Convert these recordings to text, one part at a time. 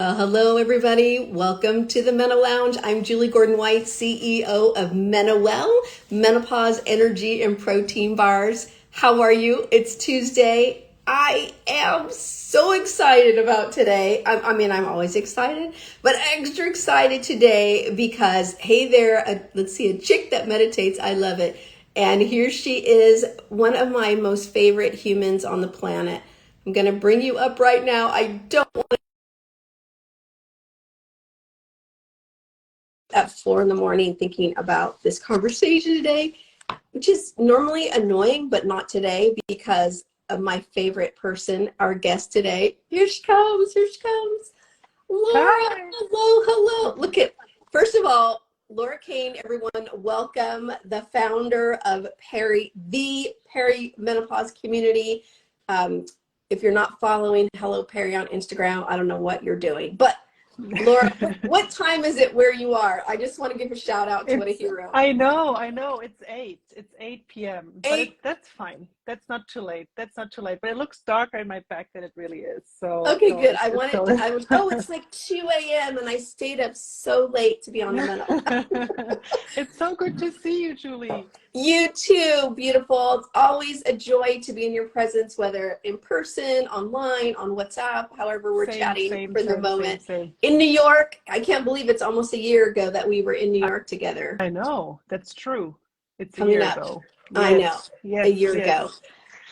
Hello, everybody. Welcome to the Meno Lounge. I'm Julie Gordon-White, CEO of MenoWell, Menopause Energy and Protein Bars. How are you? It's Tuesday. I am so excited about today. I'm always excited, but extra excited today because, hey there, let's see, a chick that meditates. I love it. And here she is, one of my most favorite humans on the planet. I'm going to bring you up right now. I don't want at 4 in the morning thinking about this conversation today, which is normally annoying, but not today because of my favorite person, our guest today. Here she comes. Here she comes. Laura, Hi. hello. Look at, first of all, Laura Kane, everyone, welcome, the founder of the peri-menopause community. If you're not following Hello Peri on Instagram, I don't know what you're doing. But Laura, what time is it where you are? I just want to give a shout out to what a hero. I know. It's 8. It's 8 p.m. But that's fine. That's not too late. But it looks darker in my back than it really is. So Okay, no, good. It's like 2 a.m. and I stayed up so late to be on the Meno. It's so good to see you, Julie. You too, beautiful. It's always a joy to be in your presence, whether in person, online, on WhatsApp, however we're chatting for the moment. In New York, I can't believe it's almost a year ago that we were in New York together. I know, that's true. It's Coming a year up. ago. I know, yes, a year ago.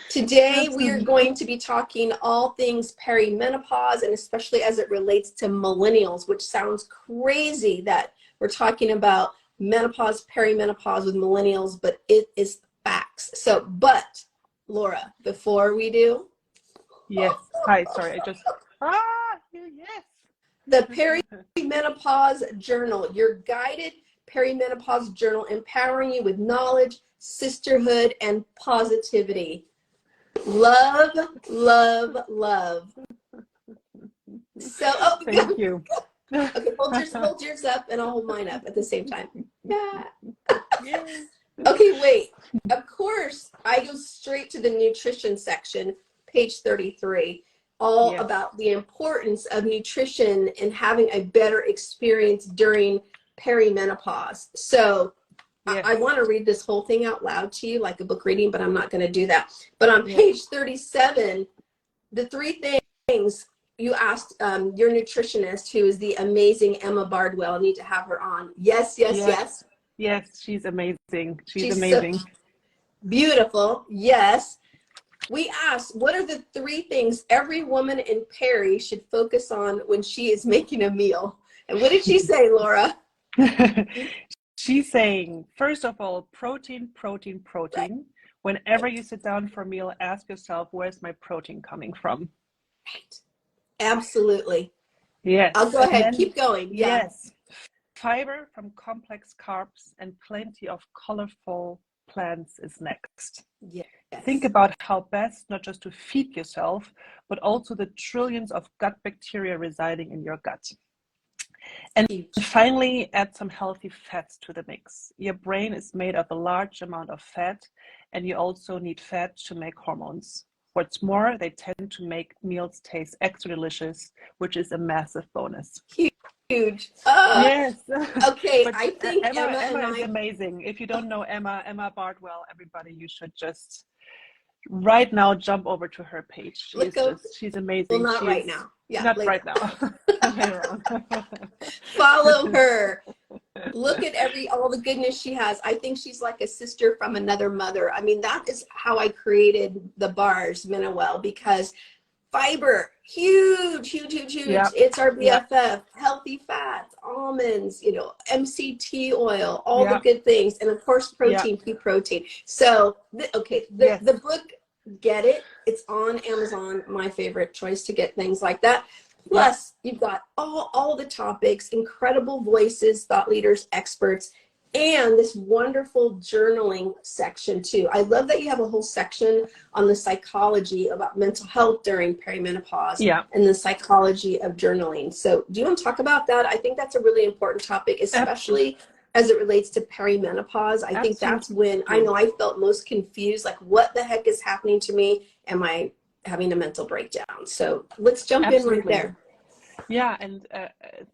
Today, we are going to be talking all things perimenopause, and especially as it relates to millennials, which sounds crazy that we're talking about menopause, perimenopause with millennials, but it is facts. So, but Laura, before we do. Yes. Hi, sorry, yes. The Perimenopause Journal, your guided perimenopause journal, empowering you with knowledge, sisterhood, and positivity. Love, love, love. So, Thank you. Okay, hold yours up and I'll hold mine up at the same time. Yeah. Yeah. Okay, wait. Of course, I go straight to the nutrition section, page 33, all about the importance of nutrition and having a better experience during perimenopause. So I want to read this whole thing out loud to you like a book reading, but I'm not going to do that. But on page 37, the 3 things you asked your nutritionist, who is the amazing Emma Bardwell. I need to have her on. Yes. Yes, she's amazing. She's amazing. So beautiful. Yes. We asked, what are the 3 things every woman in Peri should focus on when she is making a meal? And what did she say, Laura? She's saying, first of all, protein. Right. Whenever you sit down for a meal, ask yourself, where's my protein coming from? Right. Absolutely. Yes. I'll go ahead. Keep going. Yeah. Yes. Fiber from complex carbs and plenty of colorful plants is next. Yes. Think about how best not just to feed yourself, but also the trillions of gut bacteria residing in your gut. And finally, add some healthy fats to the mix. Your brain is made of a large amount of fat, and you also need fat to make hormones. What's more, they tend to make meals taste extra delicious, which is a massive bonus. Huge. Yes. Okay, I think Emma is amazing. If you don't know Emma Bardwell, everybody, you should just right now jump over to her page. She's amazing. Well, not right now. Yeah, not later. Right now. Later on. Follow her. Look at all the goodness she has. I think she's like a sister from another mother. I mean, that is how I created the bars, MenoWell, because fiber, huge. Yep. It's our BFF. Yep. Healthy fats, almonds, MCT oil, all the good things, and of course protein, pea protein. So the book, get it. It's on Amazon. My favorite choice to get things like that. Plus, you've got all the topics, incredible voices, thought leaders, experts, and this wonderful journaling section too. I love that you have a whole section on the psychology about mental health during perimenopause and the psychology of journaling. So do you want to talk about that? I think that's a really important topic, especially as it relates to perimenopause. I think that's when I know I felt most confused, like what the heck is happening to me? Am I having a mental breakdown? So let's jump in right there. Yeah, and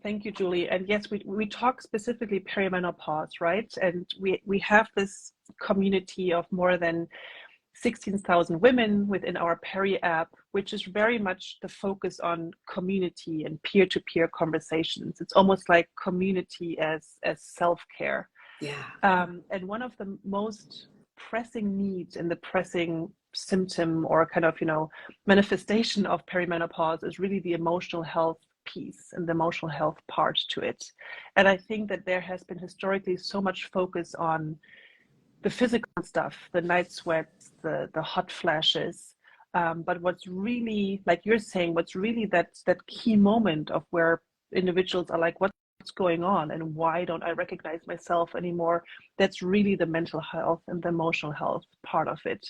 thank you, Julie. And yes, we talk specifically perimenopause, right? And we have this community of more than 16,000 women within our Peri app, which is very much the focus on community and peer-to-peer conversations. It's almost like community as self-care. Yeah. And one of the most pressing needs and the pressing symptom or kind of, manifestation of perimenopause is really the emotional health piece and the emotional health part to it. And I think that there has been historically so much focus on the physical stuff, the night sweats, the hot flashes. But what's really, like you're saying, what's really that key moment of where individuals are like, what's going on and why don't I recognize myself anymore? That's really the mental health and the emotional health part of it.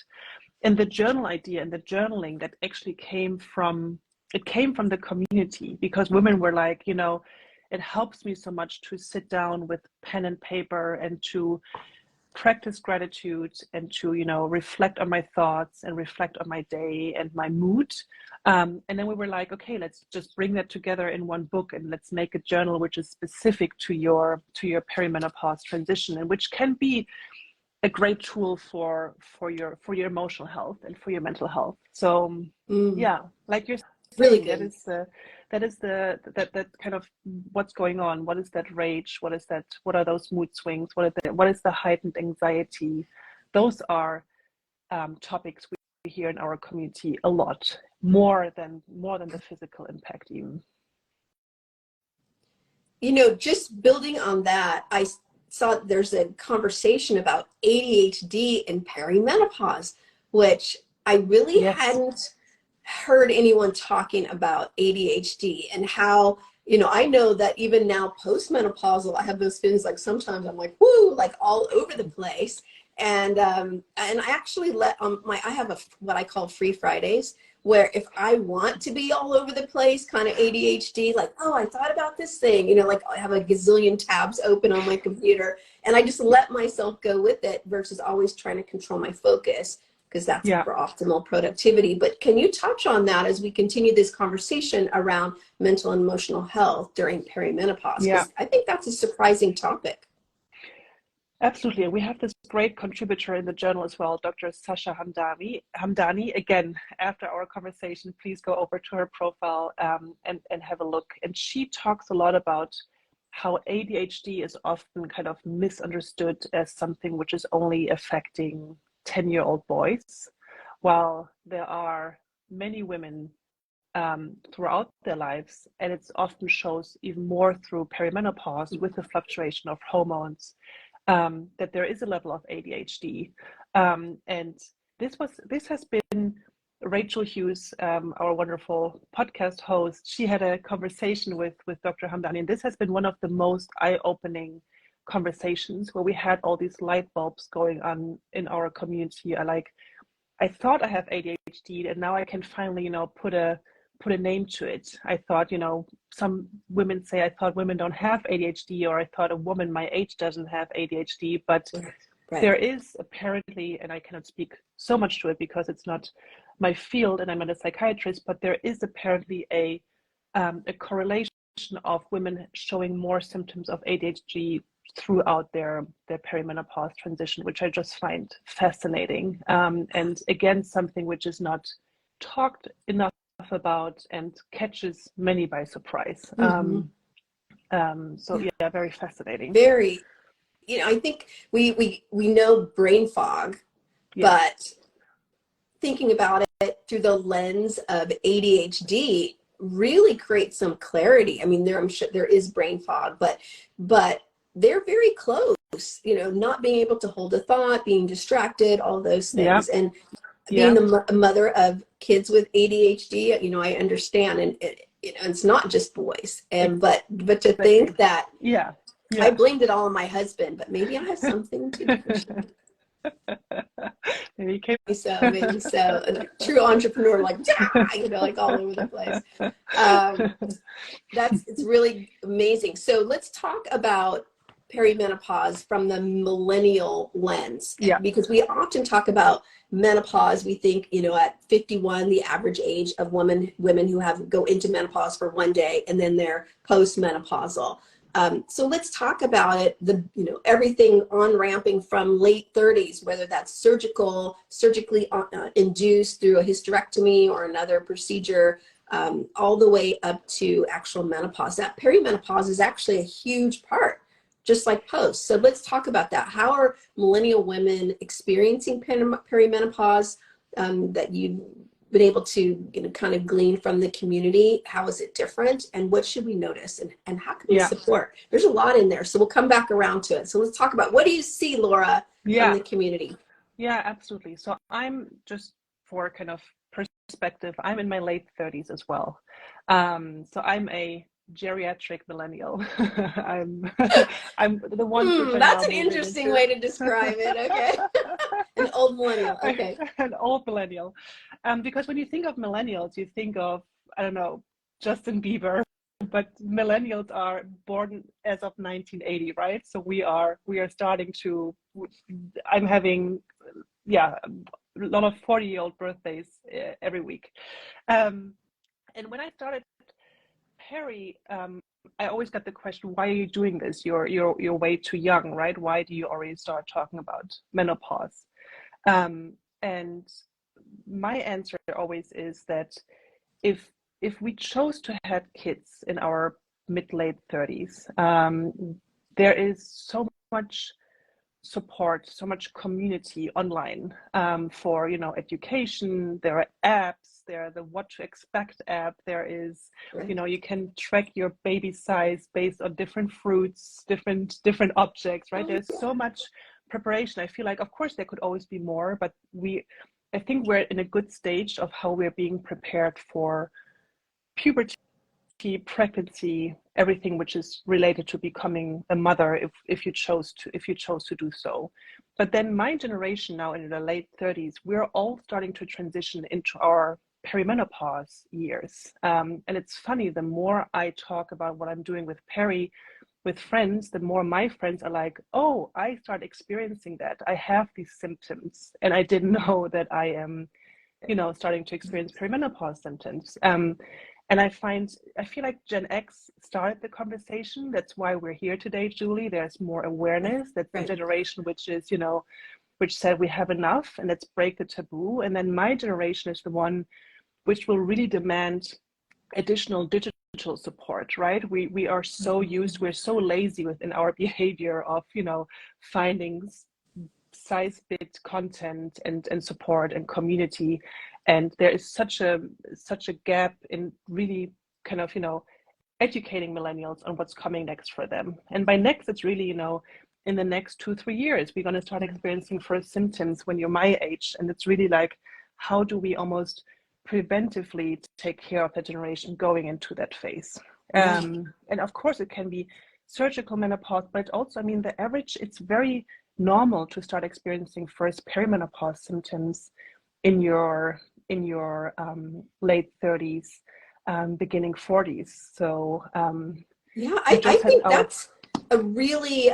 And the journal idea and the journaling that actually came from the community, because women were like, it helps me so much to sit down with pen and paper and to practice gratitude and to reflect on my thoughts and reflect on my day and my mood, and then we were like, okay, let's just bring that together in one book and let's make a journal which is specific to your perimenopause transition, and which can be a great tool for your emotional health and for your mental health. So yeah, like you're really saying, good. that kind of what's going on. What is that rage? What are those mood swings? What is the heightened anxiety? Those are topics we hear in our community a lot, more than the physical impact even. Just building on that, I saw there's a conversation about ADHD and perimenopause, which I really hadn't heard anyone talking about ADHD and how, I know that even now postmenopausal, I have those feelings like sometimes I'm like, woo, like all over the place. And I actually I have what I call free Fridays, where if I want to be all over the place, kind of ADHD, like, oh, I thought about this thing, like I have a gazillion tabs open on my computer and I just let myself go with it versus always trying to control my focus, because that's for optimal productivity. But can you touch on that as we continue this conversation around mental and emotional health during perimenopause? Because I think that's a surprising topic. Absolutely. We have this great contributor in the journal as well, Dr. Sasha Hamdani. Again, after our conversation, please go over to her profile and have a look. And she talks a lot about how ADHD is often kind of misunderstood as something which is only affecting 10-year-old boys, while there are many women throughout their lives, and it often shows even more through perimenopause with the fluctuation of hormones, that there is a level of ADHD. And this has been Rachel Hughes, our wonderful podcast host. She had a conversation with Dr. Hamdani, and this has been one of the most eye-opening conversations where we had all these light bulbs going on in our community. I thought I have ADHD, and now I can finally, put a name to it. I thought, some women say, I thought women don't have ADHD, or I thought a woman my age doesn't have ADHD, but there is apparently, and I cannot speak so much to it because it's not my field and I'm not a psychiatrist, but there is apparently a correlation of women showing more symptoms of ADHD throughout their perimenopause transition, which I just find fascinating. And again, something which is not talked enough about and catches many by surprise. So yeah, very fascinating. Very, I think we know brain fog, but thinking about it through the lens of ADHD really creates some clarity. I mean, I'm sure there is brain fog, but they're very close, not being able to hold a thought, being distracted, all those things. And being the mother of kids with ADHD, I understand, and it's not just boys. And but to think that I blamed it all on my husband, but maybe I have something to do. Maybe so a true entrepreneur, like all over the place. It's really amazing. So let's talk about perimenopause from the millennial lens, Yeah. because we often talk about menopause. We think, you know, at 51, the average age of women who go into menopause for one day, and then they're postmenopausal. So let's talk about it. Everything on ramping from late 30s, whether that's surgically induced through a hysterectomy or another procedure, all the way up to actual menopause. That perimenopause is actually a huge part, just like post. So let's talk about that. How are millennial women experiencing perimenopause, that you've been able to kind of glean from the community? How is it different, and what should we notice, and how can we support? There's a lot in there, so we'll come back around to it. So let's talk about, what do you see, Laura, from the community? Yeah, absolutely. So I'm just, for kind of perspective, I'm in my late 30s as well. So I'm a geriatric millennial. I'm the ones which are that's now an interesting way to describe it. Okay. An old millennial. Okay. An old millennial. Because when you think of millennials, you think of, I don't know, Justin Bieber, but millennials are born as of 1980, right? So we are starting to, I'm having, a lot of 40-year-old birthdays every week. And when I started Peri, I always got the question, why are you doing this? You're way too young, right? Why do you already start talking about menopause? And my answer always is that if we chose to have kids in our mid-late 30s, there is so much support, so much community online, for education. There are apps, there are the What to Expect app, there is, you can track your baby size based on different fruits, different objects, right? There's so much preparation. I feel like, of course, there could always be more, but I think we're in a good stage of how we're being prepared for puberty, pregnancy, everything which is related to becoming a mother, if you chose to do so. But then my generation now, in the late 30s, we're all starting to transition into our perimenopause years. And it's funny, the more I talk about what I'm doing with peri with friends, the more my friends are like, oh, I start experiencing that. I have these symptoms, and I didn't know that I am, starting to experience perimenopause symptoms. And I feel like Gen X started the conversation. That's why we're here today, Julie. There's more awareness. That's the generation which is, which said we have enough and let's break the taboo. And then my generation is the one which will really demand additional digital support, right? We are so we're so lazy within our behavior of, finding size bit content and support and community. And there is such a gap in really kind of, educating millennials on what's coming next for them. And by next, it's really, in the next 2-3 years, we're going to start experiencing first symptoms when you're my age. And it's really like, how do we almost preventively take care of the generation going into that phase? And of course, it can be surgical menopause, but also, the average, it's very normal to start experiencing first perimenopause symptoms in your late 30s, beginning 40s. So I think that's a really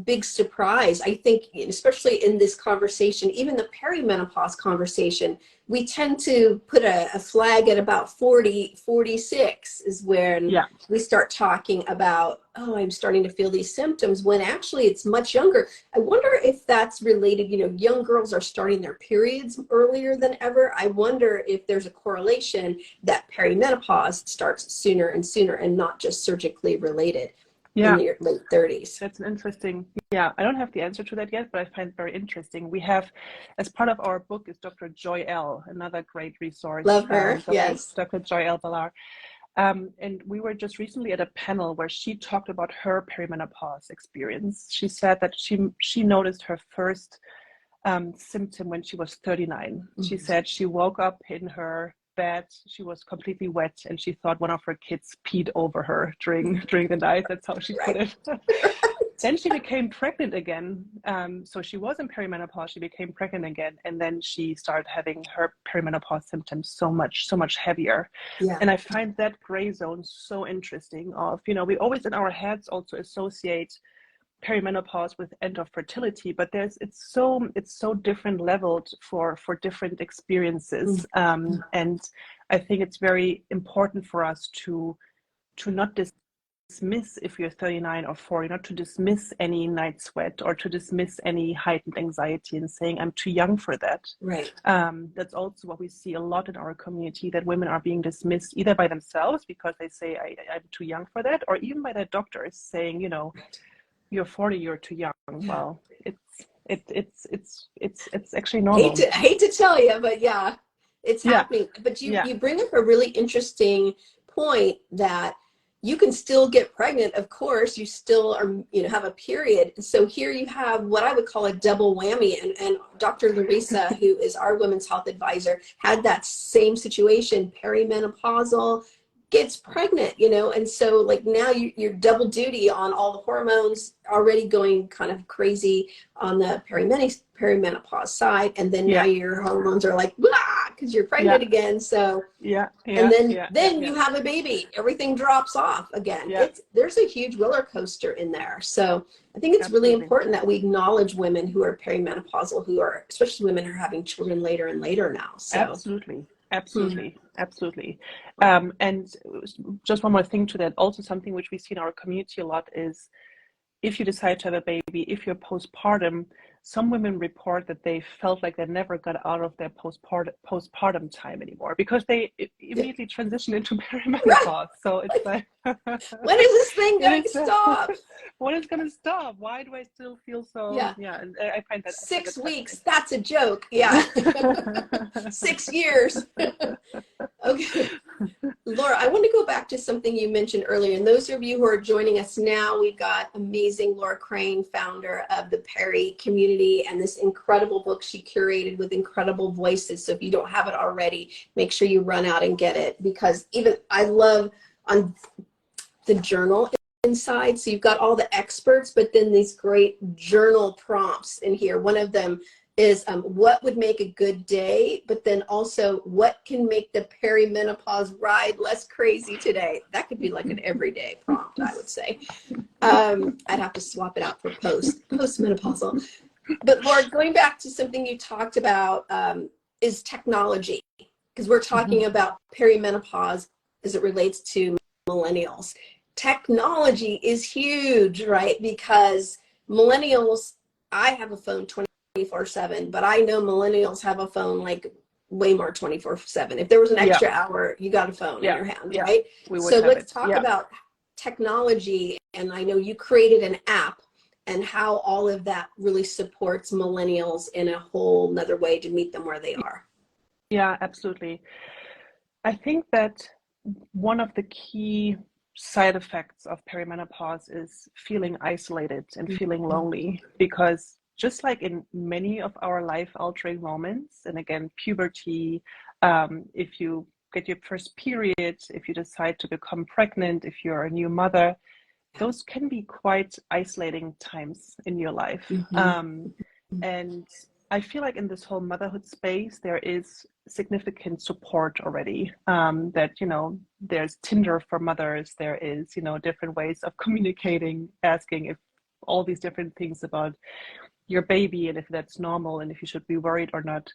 big surprise. I think, especially in this conversation, even the perimenopause conversation, we tend to put a flag at about 40, 46 is when we start talking about, oh, I'm starting to feel these symptoms, when actually it's much younger. I wonder if that's related. Young girls are starting their periods earlier than ever. I wonder if there's a correlation that perimenopause starts sooner and sooner and not just surgically related. In your late 30s. That's an interesting, I don't have the answer to that yet, but I find it very interesting. We have, as part of our book, is Dr. Joy L., another great resource. Love her, yes. Dr. Joy L. Ballar. And we were just recently at a panel where she talked about her perimenopause experience. She said that she noticed her first symptom when she was 39. Mm-hmm. She said she woke up in her bed, she was completely wet, and she thought one of her kids peed over her during the night. That's how she put it. Then she became pregnant again. So she was in perimenopause, she became pregnant again, and then she started having her perimenopause symptoms so much heavier. And I find that gray zone so interesting of, we always in our heads also associate perimenopause with end of fertility, but it's so different leveled for different experiences. And I think it's very important for us to not dismiss if you're 39 or 40, not to dismiss any night sweat or to dismiss any heightened anxiety and saying I'm too young for that. Right. That's also what we see a lot in our community, that women are being dismissed either by themselves because they say I'm too young for that, or even by their doctors saying, you know, you're 40, you're too young. Well, it's actually normal. Hate to tell you, but yeah, it's happening. But you bring up a really interesting point that you can still get pregnant. Of course, you still are, you know, have a period. So here you have what I would call a double whammy. And Dr. Larissa, who is our women's health advisor, had that same situation, perimenopausal, gets pregnant, you know, and so like now you're double duty on all the hormones, already going kind of crazy on the perimenopause side, and then now your hormones are like, because you're pregnant again. So and then you have a baby, everything drops off again. There's a huge roller coaster in there. So I think it's really important that we acknowledge women who are perimenopausal, who are, especially women who are having children later and later now. So Absolutely. And just one more thing to that, also something which we see in our community a lot is if you decide to have a baby, if you're postpartum, some women report that they felt like they never got out of their postpartum time anymore because they immediately transition into perimenopause. So it's like, when is this thing going to stop? When is going to stop? Why do I still feel so? And I find that 6 weeks. That's a joke. 6 years. Okay. Laura, I want to go back to something you mentioned earlier. And those of you who are joining us now, we've got amazing Laura Crain, founder of the Peri community, and this incredible book she curated with incredible voices. So if you don't have it already, make sure you run out and get it, because even I love on the journal inside. So you've got all the experts, but then these great journal prompts in here. One of them is what would make a good day, but then also what can make the perimenopause ride less crazy today. That could be like an everyday prompt, I would say. I'd have to swap it out for postmenopausal. But Laura, going back to something you talked about is technology, because we're talking about perimenopause as it relates to millennials. Technology is huge, right? Because millennials, I have a phone 24/7, but I know millennials have a phone like way more 24/7. If there was an extra hour, you got a phone in your hand, right? So let's talk about technology. And I know you created an app and how all of that really supports millennials in a whole nother way to meet them where they are. Yeah, absolutely. I think that one of the key side effects of perimenopause is feeling isolated and feeling lonely, because just like in many of our life-altering moments, and again, puberty, if you get your first period, if you decide to become pregnant, if you're a new mother, those can be quite isolating times in your life. And I feel like in this whole motherhood space, there is significant support already, that, you know, there's Tinder for mothers, there is, you know, different ways of communicating, asking if all these different things about your baby and if that's normal and if you should be worried or not.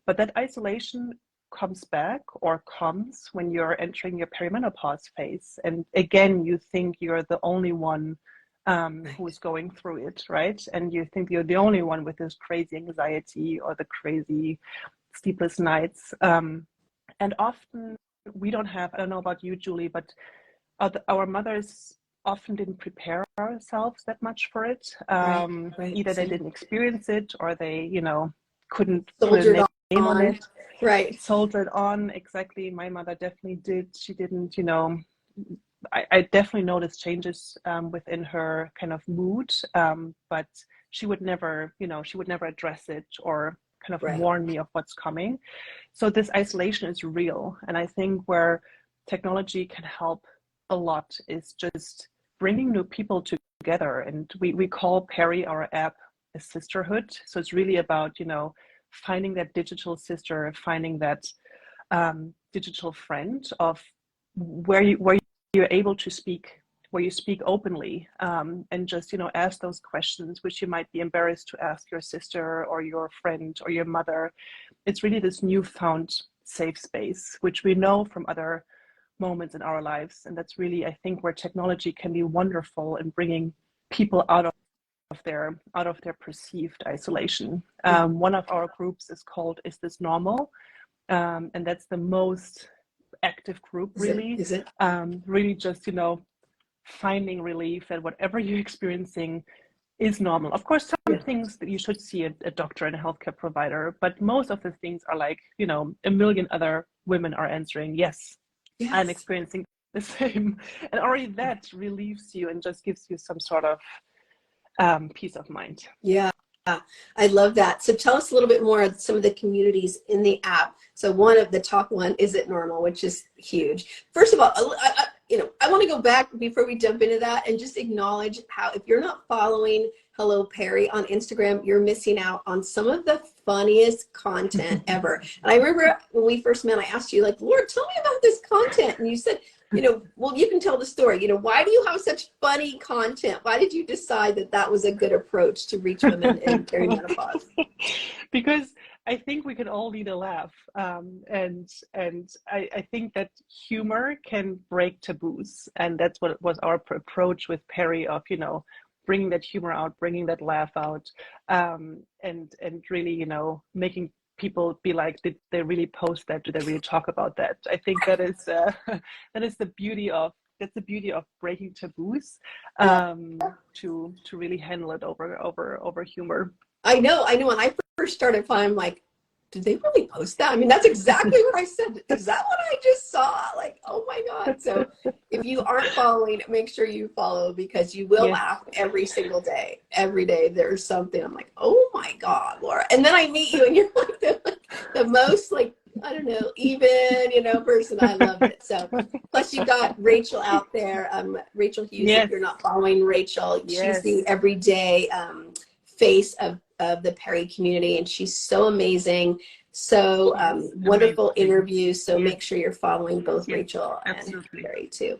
But that isolation comes back or comes when you're entering your perimenopause phase. And again, you think you're the only one who's going through it, right? And you think you're the only one with this crazy anxiety or the crazy sleepless nights. And often we don't have, I don't know about you, Julie, but our mothers often didn't prepare ourselves that much for it. Either they didn't experience it or they, you know, couldn't put a name on it. Soldiered on, exactly. My mother definitely did. She didn't, you know, I definitely noticed changes within her kind of mood, but she would never, you know, she would never address it or kind of warn me of what's coming. So this isolation is real. And I think where technology can help a lot is just bringing new people together. And we call Peri, our app, a sisterhood. So it's really about, you know, finding that digital sister, finding that digital friend of where you're able to speak where you speak openly, and just, ask those questions which you might be embarrassed to ask your sister or your friend or your mother. It's really this newfound safe space, which we know from other moments in our lives. And that's really, I think, where technology can be wonderful in bringing people out of their perceived isolation. One of our groups is called Is This Normal? And that's the most active group, really. Is it? Really just, finding relief that whatever you're experiencing is normal. Of course, some things that you should see a doctor and a healthcare provider, but most of the things are like, a million other women are answering, yes, I'm experiencing the same. And already that relieves you and just gives you some sort of peace of mind. Yeah, I love that. So tell us a little bit more of some of the communities in the app. So one of the top one, Is It Normal, which is huge. First of all, I want to go back before we jump into that and just acknowledge how, if you're not following Hello Peri on Instagram, you're missing out on some of the funniest content ever. And I remember when we first met, I asked you, like, Lord, tell me about this content. And you said, well, you can tell the story. Why do you have such funny content? Why did you decide that that was a good approach to reach women in perimenopause? Because I think we can all need a laugh. And I think that humor can break taboos. And that's what was our approach with Peri of, bringing that humor out, bringing that laugh out, and really, making people be like, did they really post that? Do they really talk about that? I think that is the beauty of breaking taboos, to really handle it over humor. I know. When I first started finding, I'm like, did they really post that? I mean, that's exactly what I said. Is that what I just saw? Like, oh my God. So if you aren't following, make sure you follow, because you will laugh every single day. Every day there's something. I'm like, oh my God, Laura. And then I meet you and you're like the most, like, I don't know, even, person. I love it. So plus you got Rachel out there, Rachel Hughes. If you're not following Rachel, she's the everyday face of the Peri community, and she's so amazing. So wonderful interviews. So make sure you're following both Rachel and Peri too.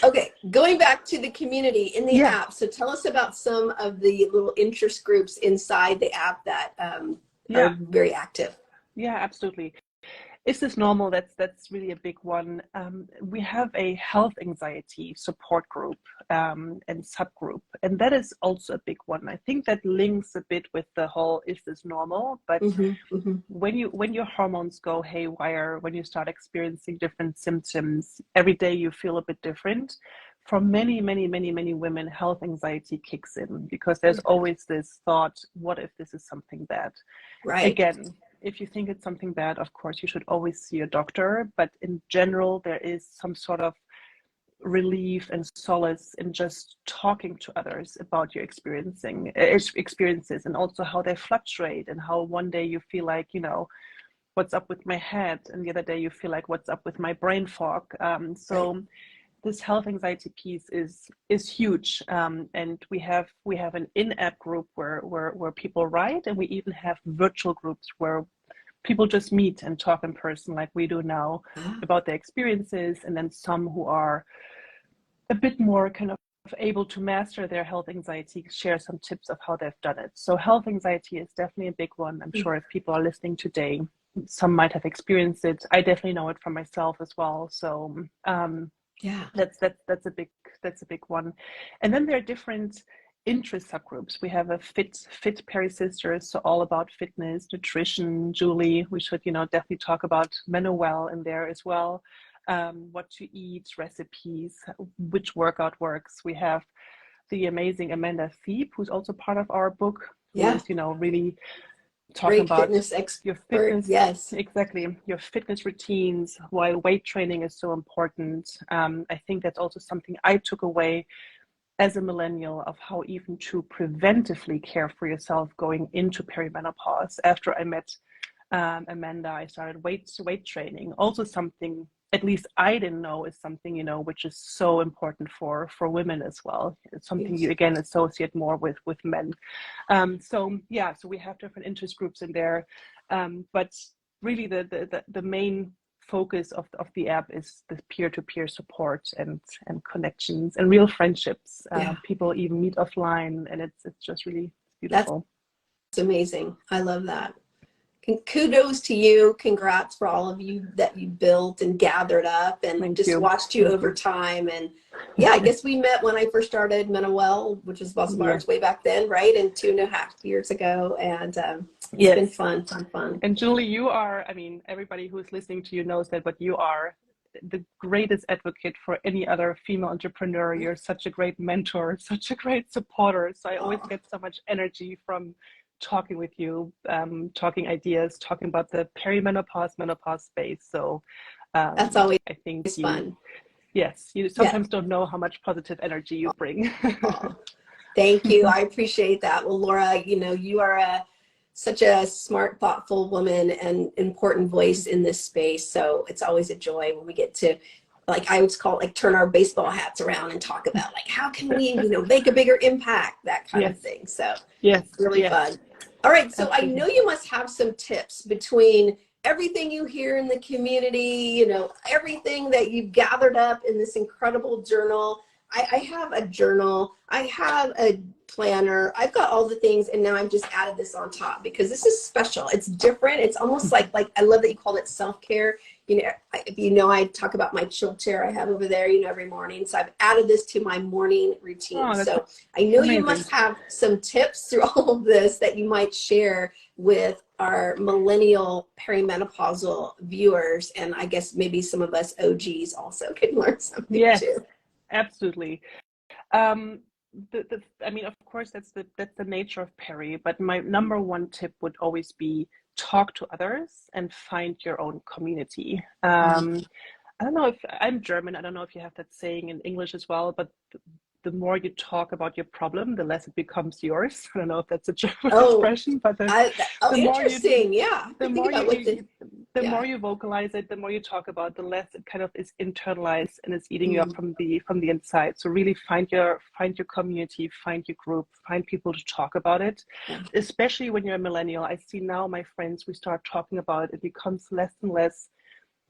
Okay, going back to the community in the app. So tell us about some of the little interest groups inside the app that are very active. Yeah, absolutely. Is This Normal? That's really a big one. We have a health anxiety support group and subgroup, and that is also a big one. I think that links a bit with the whole Is This Normal? But when your hormones go haywire, when you start experiencing different symptoms, every day you feel a bit different. For many, many, many, many women, health anxiety kicks in, because there's always this thought, what if this is something bad? Right. Again, if you think it's something bad, of course, you should always see a doctor. But in general, there is some sort of relief and solace in just talking to others about your experiences, and also how they fluctuate, and how one day you feel like, what's up with my head, and the other day you feel like, what's up with my brain fog. This health anxiety piece is huge, and we have an in-app group where people write, and we even have virtual groups where people just meet and talk in person, like we do now, about their experiences. And then some who are a bit more kind of able to master their health anxiety share some tips of how they've done it. So health anxiety is definitely a big one. I'm sure if people are listening today, some might have experienced it. I definitely know it from myself as well. So that's a big one. And then there are different interest subgroups. We have a fit Peri sisters, so all about fitness, nutrition. Julie, we should definitely talk about MenoWell in there as well. What to eat, recipes, which workout works. We have the amazing Amanda Thiep, who's also part of our book, who is really talking about fitness expert. Your fitness. Yes, exactly, your fitness routines, why weight training is so important. I think that's also something I took away as a millennial, of how even to preventively care for yourself going into perimenopause. After I met Amanda, I started weight training. Also something, at least I didn't know, is something, which is so important for women as well. It's something you again associate more with men. So we have different interest groups in there. But really the main focus of the app is the peer-to-peer support and connections and real friendships. People even meet offline, and it's just really beautiful. That's amazing. I love that. Kudos to you. Congrats for all of you that you built and gathered up, and watched you over time. And I guess we met when I first started MenoWell, which was Boston Bars way back then, right? And 2.5 years ago. And it's been fun. And Julie, you are, I mean, everybody who's listening to you knows that, but you are the greatest advocate for any other female entrepreneur. You're such a great mentor, such a great supporter. So I always get so much energy from talking with you, talking ideas, talking about the perimenopause, menopause space. So that's always, I think fun. Yes, you sometimes don't know how much positive energy you bring. Thank you. I appreciate that. Well, Laura, you are such a smart, thoughtful woman and important voice in this space. So it's always a joy when we get to, like I would call it, turn our baseball hats around and talk about how can we, make a bigger impact, that kind of thing. So really fun. All right. So I know you must have some tips between everything you hear in the community, everything that you've gathered up in this incredible journal. I have a journal, I have a planner, I've got all the things, and now I've just added this on top because this is special. It's different. It's almost like I love that you called it self-care. I talk about my chill chair I have over there, every morning. So I've added this to my morning routine. So I know you must have some tips through all of this that you might share with our millennial perimenopausal viewers. And I guess maybe some of us OGs also can learn something too. Absolutely. I mean, of course, that's the nature of peri, but my number one tip would always be talk to others and find your own community. I don't know if I'm German. I don't know if you have that saying in English as well, but the more you talk about your problem, the less it becomes yours. I don't know if that's a German expression, but interesting. The more you vocalize it, the more you talk about, the less it kind of is internalized and it's eating you up from the inside. So really find your community, find your group, find people to talk about it. Especially when you're a millennial. I see now my friends, we start talking about it, it becomes less and less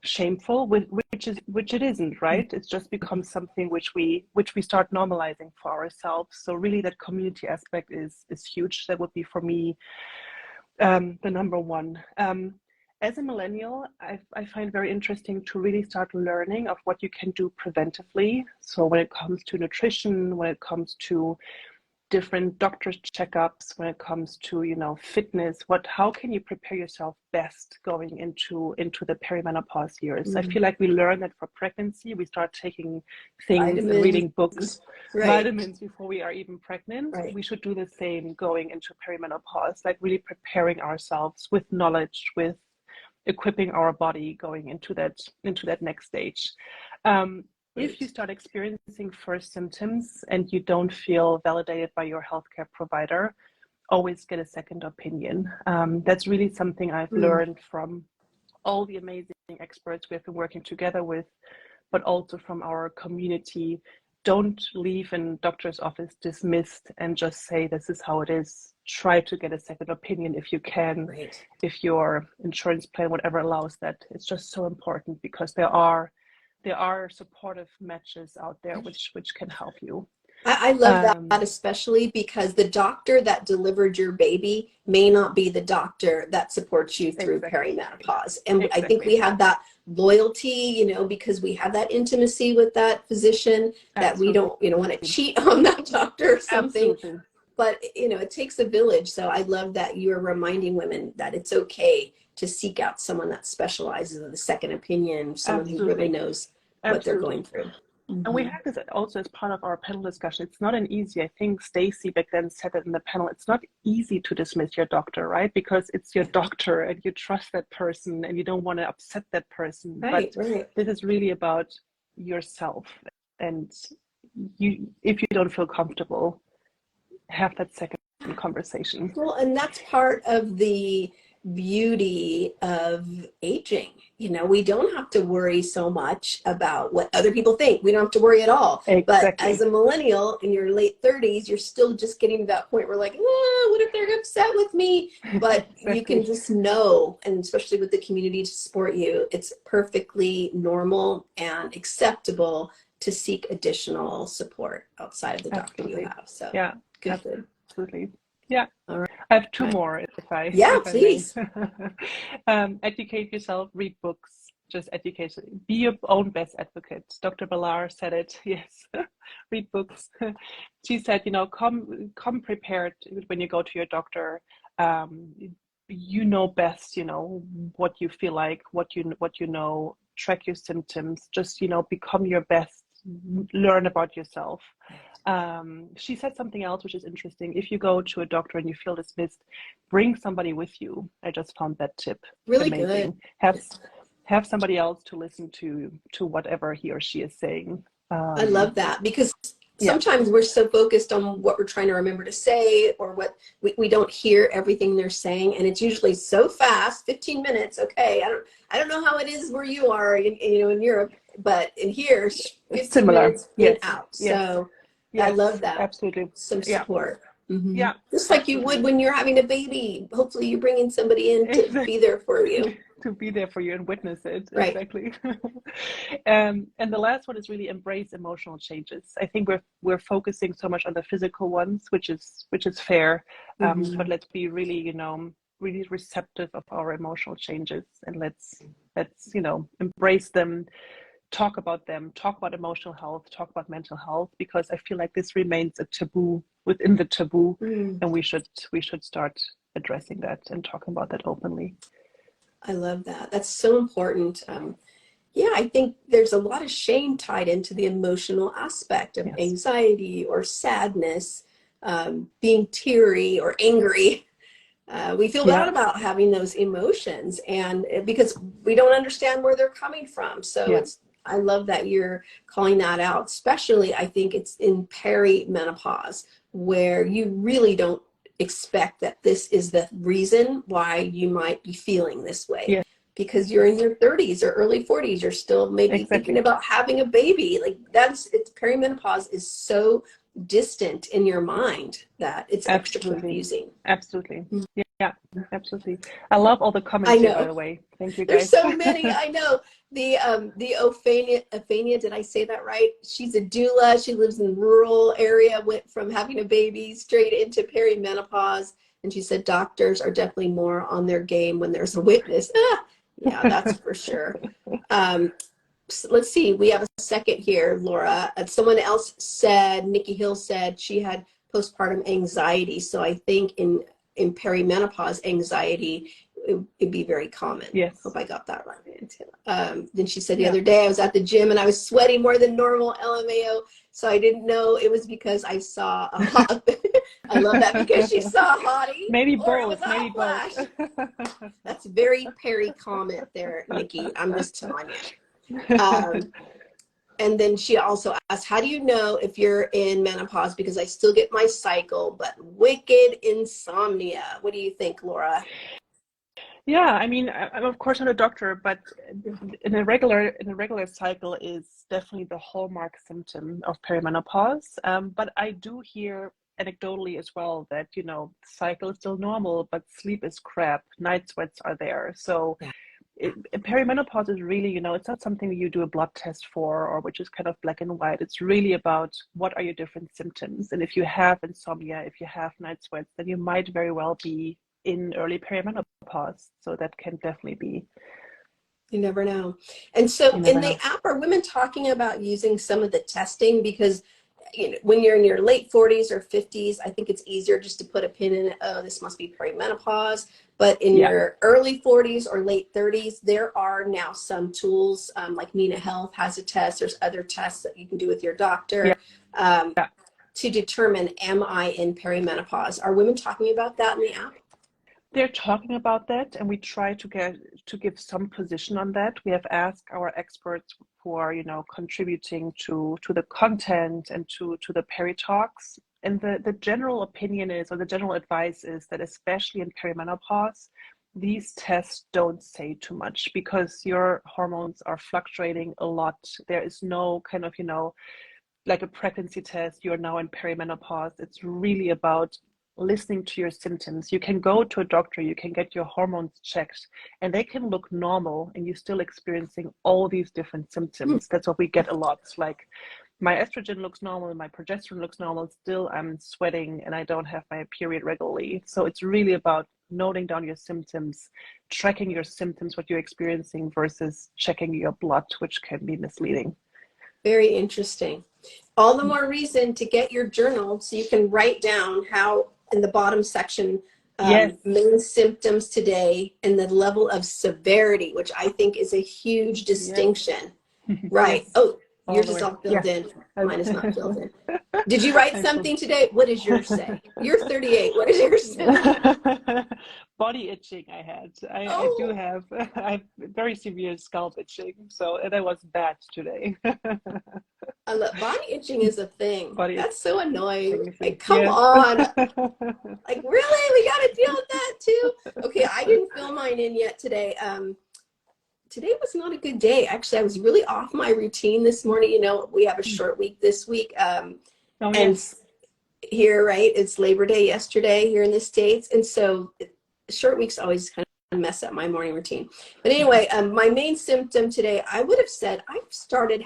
shameful, which it isn't, right? It's just becomes something which we start normalizing for ourselves. So really that community aspect is huge. That would be for me the number one. As a millennial, I find very interesting to really start learning of what you can do preventively. So when it comes to nutrition, when it comes to different doctor's checkups, when it comes to fitness, how can you prepare yourself best going into the perimenopause years? I feel like we learn that for pregnancy. We start taking things and reading books, vitamins before we are even pregnant. We should do the same going into perimenopause, like really preparing ourselves with knowledge, with equipping our body going into that next stage. If you start experiencing first symptoms and you don't feel validated by your healthcare provider, always get a second opinion. That's really something I've learned from all the amazing experts we have been working together with, but also from our community. Don't leave a doctor's office dismissed and just say, this is how it is. Try to get a second opinion if you can, if your insurance plan, whatever allows that. It's just so important because there are supportive matches out there which can help you. I love that, especially because the doctor that delivered your baby may not be the doctor that supports you through perimenopause. And I think we have that loyalty, because we have that intimacy with that physician, that we don't, want to cheat on that doctor or something. But, it takes a village. So I love that you're reminding women that it's okay to seek out someone that specializes in the second opinion, someone who really knows what they're going through. And we had this also as part of our panel discussion. It's not an easy, I think Stacy back then said it in the panel, it's not easy to dismiss your doctor, right? Because it's your doctor and you trust that person and you don't want to upset that person. But this is really about yourself. And if you don't feel comfortable, have that second conversation. Well, and that's part of the beauty of aging. You know, we don't have to worry so much about what other people think. We don't have to worry at all. But as Exactly. a millennial in your late 30s, you're still just getting to that point where like, what if they're upset with me? But you can Exactly. just know, and especially with the community to support you, it's perfectly normal and acceptable to seek additional support outside of the doctor you Absolutely. have. So Yeah, good. absolutely. Yeah. All right. I have two more Yeah, if I may. please. Educate yourself, read books, just educate. Be your own best advocate. Dr. Ballar said it. Yes. Read books. She said, you know, come prepared when you go to your doctor. Um, you know best, you know, what you feel like, what you know, track your symptoms, just, you know, become your best, learn about yourself. She said something else which is interesting. If you go to a doctor and you feel dismissed, bring somebody with you. I just found that tip Really good. amazing. Have somebody else to listen to whatever he or she is saying. I love that because Yeah, sometimes we're so focused on what we're trying to remember to say or what we don't hear everything they're saying. And it's usually so fast, 15 minutes. Okay. I don't know how it is where you are in Europe, but in here, 15 similar. minutes in Yes, out. yes, So I love yes, that. absolutely. Some Yeah, support. yeah, Just like you would absolutely. when you're having a baby. Hopefully you're bringing somebody in to Exactly. be there for you. To be there for you and witness it. Right. Exactly. And the last one is really embrace emotional changes. I think we're focusing so much on the physical ones, which is fair. But Mm-hmm. let's be really, you know, really receptive of our emotional changes, and let's you know, embrace them, talk about emotional health, talk about mental health, because I feel like this remains a taboo within the taboo, Mm. and we should start addressing that and talking about that openly. I love that. That's so important. Yeah, I think there's a lot of shame tied into the emotional aspect of Yes. anxiety or sadness, being teary or angry. We feel bad Yeah. about having those emotions, and because we don't understand where they're coming from. So Yeah. I love that you're calling that out, especially I think it's in peri-menopause where you really don't expect that this is the reason why you might be feeling this way Yeah. because you're in your 30s or early 40s. You're still maybe thinking Exactly. about having a baby. Like it's peri-menopause is so distant in your mind that it's extra Absolutely. confusing. Absolutely. Yeah. Absolutely. I love all the comments I here, by know. the way. Thank you, There's guys. so many. I know. The Ophania, did I say that right? She's a doula. She lives in a rural area, went from having a baby straight into perimenopause. And she said doctors are definitely more on their game when there's a witness. Ah, yeah, that's for sure. So let's see. We have a second here, Laura. Someone else said, Nikki Hill said she had postpartum anxiety. So I think in perimenopause anxiety, it'd be very common. Yes. Hope I got that right. Then she said the Yeah. other day I was at the gym and I was sweating more than normal, LMAO. So I didn't know it was because I saw a hot. I love that because she saw a hottie, Maybe or it was both. a Maybe hot both. flash. That's very Perry comment there, Nikki. I'm just telling you. Um, and then she also asked, how do you know if you're in menopause? Because I still get my cycle, but wicked insomnia. What do you think, Laura? Yeah, I mean, I'm of course not a doctor, but in a regular cycle is definitely the hallmark symptom of perimenopause. But I do hear anecdotally as well that, you know, cycle is still normal, but sleep is crap, night sweats are there. So Yeah. perimenopause is really, you know, it's not something you do a blood test for, or which is kind of black and white. It's really about what are your different symptoms. And if you have insomnia, if you have night sweats, then you might very well be in early perimenopause. So that can definitely be. You never know. And so You in never the know. app, are women talking about using some of the testing? Because when you're in your late 40s or 50s, I think it's easier just to put a pin in it. Oh, this must be perimenopause. But in Yeah. your early 40s or late 30s, there are now some tools like MenoHealth has a test. There's other tests that you can do with your Yeah. doctor to determine, am I in perimenopause? Are women talking about that in the app? They're talking about that, and we try to give some position on that. We have asked our experts who are, you know, contributing to the content and to the peri talks. And the general opinion is, or the general advice is that especially in perimenopause, these tests don't say too much because your hormones are fluctuating a lot. There is no kind of, like a pregnancy test, you're now in perimenopause. It's really about listening to your symptoms. You can go to a doctor, you can get your hormones checked, and they can look normal, and you're still experiencing all these different symptoms. That's what we get a lot. It's like, my estrogen looks normal, my progesterone looks normal, still I'm sweating and I don't have my period regularly. So it's really about noting down your symptoms, tracking your symptoms, what you're experiencing, versus checking your blood, which can be misleading. Very interesting. All the more reason to get your journal so you can write down how, in the bottom section, Yes. main symptoms today and the level of severity, which I think is a huge distinction. Yes. Right. Yes. Oh, yours is all filled in. Mine is not filled in. Did you write something today? What does yours say? You're 38. What does yours say? Body itching I had. I do have. I have very severe scalp itching. So, and I was bad today. I love, body itching is a thing. That's so annoying. Like, come yes. on. Like, really? We got to deal with that too? Okay, I didn't fill mine in yet today. Today was not a good day. Actually, I was really off my routine this morning. You know, we have a short week this week. And here, right, it's Labor Day yesterday here in the States. And so short weeks always kind of mess up my morning routine. But anyway, my main symptom today, I would have said I've started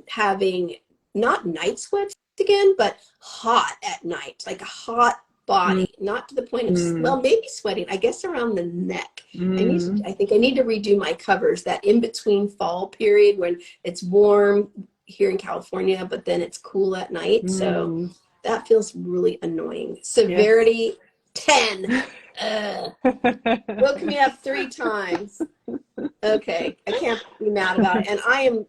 having not night sweats again, but hot at night, like a hot body, not to the point of, well, maybe sweating, I guess around the neck. I think I need to redo my covers, that in between fall period when it's warm here in California, but then it's cool at night. So that feels really annoying. Severity, 10. Woke me up 3 times. Okay, I can't be mad about it. And I'm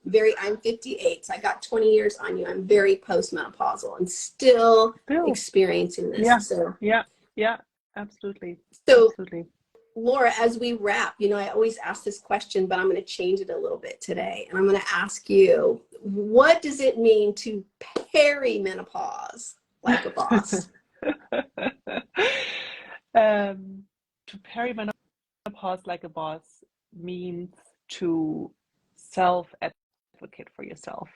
58, so I got 20 years on you. I'm very postmenopausal and still experiencing this. Yeah, absolutely. So, absolutely. Laura, as we wrap, you know, I always ask this question, but I'm going to change it a little bit today. And I'm going to ask you, what does it mean to peri-menopause like a boss? To perimenopause like a boss means to self-advocate for yourself,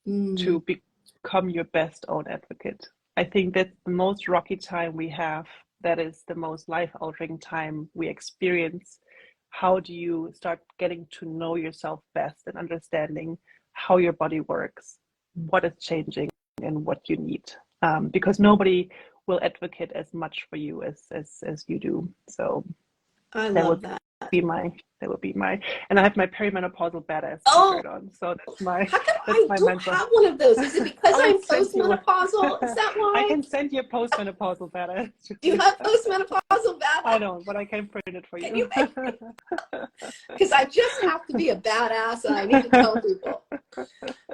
to become your best own advocate. I think that's the most rocky time we have. That is the most life-altering time we experience. How do you start getting to know yourself best and understanding how your body works, what is changing, and what you need? Because nobody will advocate as much for you as you do. So I love that. That would be my, and I have my perimenopausal badass t-shirt on. So that's my. How come I don't have one of those? Is it because I'm postmenopausal? Is that why? I can send you a postmenopausal badass. Do you have postmenopausal badass? I don't, but I can print it for you. Can you make it? Because I just have to be a badass, and I need to tell people.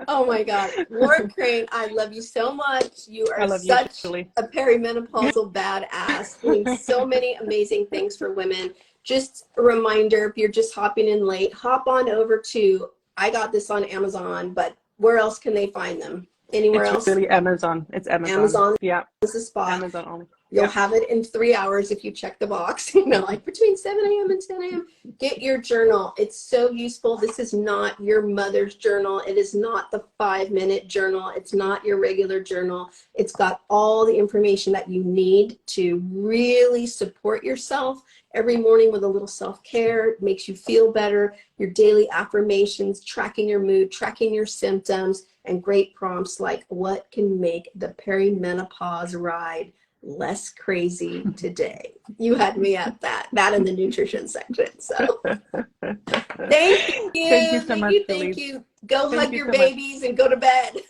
Oh my God, Laura Crain, I love you so much. You are such a perimenopausal badass, doing so many amazing things for women. Just a reminder, if you're just hopping in late, hop on over to, I got this on Amazon, but where else can they find them? Anywhere else? It's really Amazon. It's Amazon. Amazon. Yeah. This is spot. Amazon only. You'll have it in 3 hours if you check the box, you know, like between 7 a.m. and 10 a.m. Get your journal. It's so useful. This is not your mother's journal. It is not the 5-minute journal. It's not your regular journal. It's got all the information that you need to really support yourself every morning with a little self-care. It makes you feel better. Your daily affirmations, tracking your mood, tracking your symptoms, and great prompts like what can make the perimenopause ride less crazy today. You had me at that in the nutrition section. So thank you. Thank you so much. Thank you. Go hug your babies and go to bed.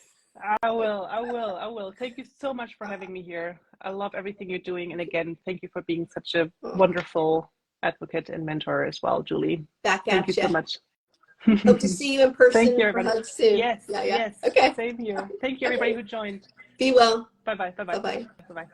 I will. Thank you so much for having me here. I love everything you're doing. And again, thank you for being such a wonderful advocate and mentor as well, Julie. Back thank at you so much. Hope to see you in person. Thank you, everybody. Soon. Yes. Okay. Same here. Thank you, everybody who joined. Be well. Bye-bye. Bye-bye. Bye-bye.